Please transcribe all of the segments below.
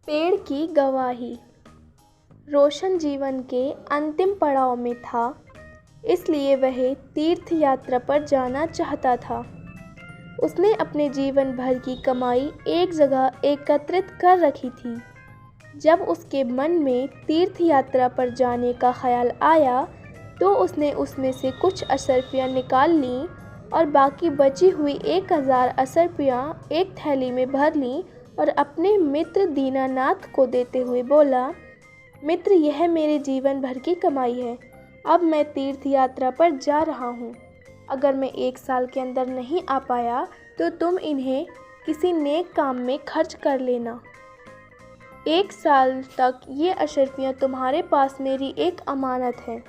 पेड़ की गवाही। रोशन जीवन के अंतिम पड़ाव में था, इसलिए वह तीर्थ यात्रा पर जाना चाहता था। उसने अपने जीवन भर की कमाई एक जगह एकत्रित कर रखी थी। जब उसके मन में तीर्थ यात्रा पर जाने का ख्याल आया तो उसने उसमें से कुछ असरफियाँ निकाल लीं और बाकी बची हुई 1000 असरफियाँ एक थैली में भर लीं और अपने मित्र दीनानाथ को देते हुए बोला, मित्र, यह मेरे जीवन भर की कमाई है। अब मैं तीर्थ यात्रा पर जा रहा हूँ। अगर मैं 1 साल के अंदर नहीं आ पाया तो तुम इन्हें किसी नेक काम में खर्च कर लेना। 1 साल तक ये अशर्फियाँ तुम्हारे पास मेरी एक अमानत है।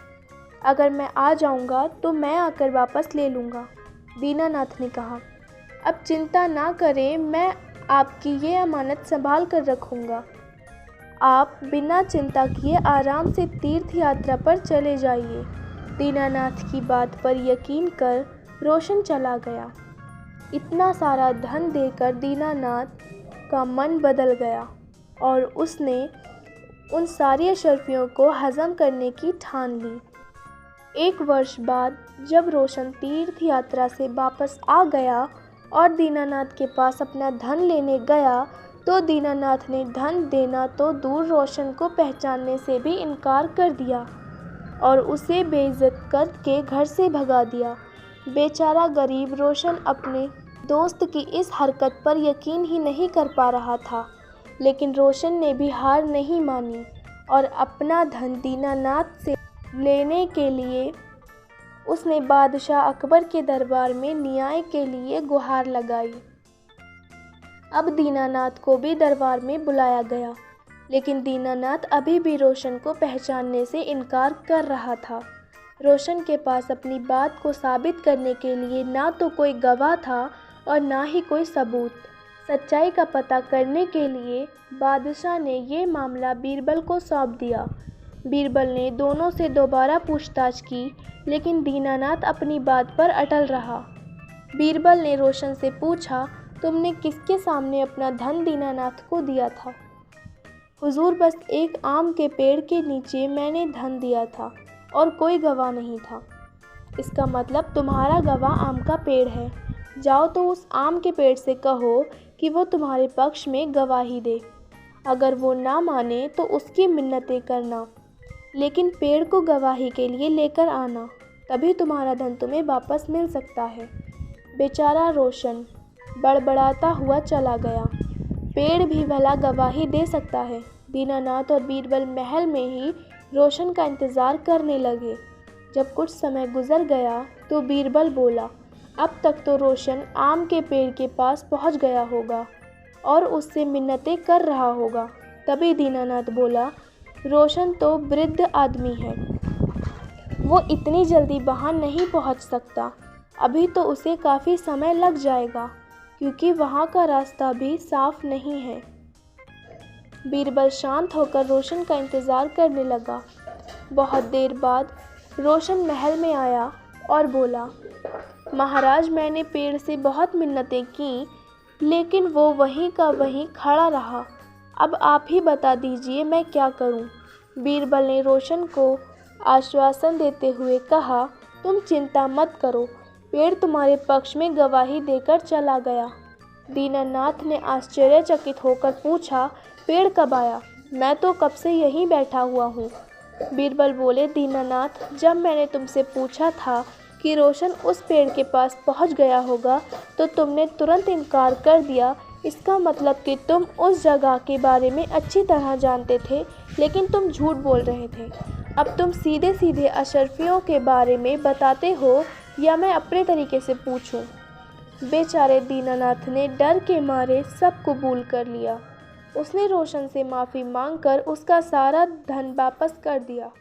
अगर मैं आ जाऊँगा तो मैं आकर वापस ले लूँगा। दीनानाथ ने कहा, अब चिंता ना करें, मैं आपकी ये अमानत संभाल कर रखूँगा। आप बिना चिंता किए आराम से तीर्थ यात्रा पर चले जाइए। दीनानाथ की बात पर यकीन कर रोशन चला गया। इतना सारा धन देकर दीनानाथ का मन बदल गया और उसने उन सारी अशर्फियों को हज़म करने की ठान ली। 1 वर्ष बाद जब रोशन तीर्थ यात्रा से वापस आ गया और दीनानाथ के पास अपना धन लेने गया तो दीनानाथ ने धन देना तो दूर, रोशन को पहचानने से भी इनकार कर दिया और उसे बेइज्जत करके घर से भगा दिया। बेचारा गरीब रोशन अपने दोस्त की इस हरकत पर यकीन ही नहीं कर पा रहा था, लेकिन रोशन ने भी हार नहीं मानी और अपना धन दीनानाथ से लेने के लिए उसने बादशाह अकबर के दरबार में न्याय के लिए गुहार लगाई। अब दीनानाथ को भी दरबार में बुलाया गया, लेकिन दीनानाथ अभी भी रोशन को पहचानने से इनकार कर रहा था। रोशन के पास अपनी बात को साबित करने के लिए ना तो कोई गवाह था और ना ही कोई सबूत। सच्चाई का पता करने के लिए बादशाह ने ये मामला बीरबल को सौंप दिया। बीरबल ने दोनों से दोबारा पूछताछ की, लेकिन दीनानाथ अपनी बात पर अटल रहा। बीरबल ने रोशन से पूछा, तुमने किसके सामने अपना धन दीनानाथ को दिया था? हुजूर, बस एक आम के पेड़ के नीचे मैंने धन दिया था और कोई गवाह नहीं था। इसका मतलब तुम्हारा गवाह आम का पेड़ है। जाओ तो उस आम के पेड़ से कहो कि वो तुम्हारे पक्ष में गवाही दे। अगर वो ना माने तो उसकी मिन्नतें करना, लेकिन पेड़ को गवाही के लिए लेकर आना, तभी तुम्हारा धन तुम्हें वापस मिल सकता है। बेचारा रोशन बड़बड़ाता हुआ चला गया। पेड़ भी भला गवाही दे सकता है। दीनानाथ और बीरबल महल में ही रोशन का इंतज़ार करने लगे। जब कुछ समय गुजर गया तो बीरबल बोला, अब तक तो रोशन आम के पेड़ के पास पहुंच गया होगा और उससे मिन्नतें कर रहा होगा। तभी दीनानाथ बोला, रोशन तो वृद्ध आदमी है, वो इतनी जल्दी वहाँ नहीं पहुँच सकता। अभी तो उसे काफ़ी समय लग जाएगा, क्योंकि वहाँ का रास्ता भी साफ नहीं है। बीरबल शांत होकर रोशन का इंतज़ार करने लगा। बहुत देर बाद रोशन महल में आया और बोला, महाराज, मैंने पेड़ से बहुत मिन्नतें की, लेकिन वो वहीं का वहीं खड़ा रहा। अब आप ही बता दीजिए मैं क्या करूं? बीरबल ने रोशन को आश्वासन देते हुए कहा, तुम चिंता मत करो, पेड़ तुम्हारे पक्ष में गवाही देकर चला गया। दीनानाथ ने आश्चर्यचकित होकर पूछा, पेड़ कब आया? मैं तो कब से यहीं बैठा हुआ हूँ। बीरबल बोले, दीनानाथ, जब मैंने तुमसे पूछा था कि रोशन उस पेड़ के पास पहुँच गया होगा तो तुमने तुरंत इनकार कर दिया। इसका मतलब कि तुम उस जगह के बारे में अच्छी तरह जानते थे, लेकिन तुम झूठ बोल रहे थे। अब तुम सीधे सीधे अशर्फियों के बारे में बताते हो या मैं अपने तरीके से पूछूं? बेचारे दीनानाथ ने डर के मारे सब कबूल कर लिया। उसने रोशन से माफ़ी मांगकर उसका सारा धन वापस कर दिया।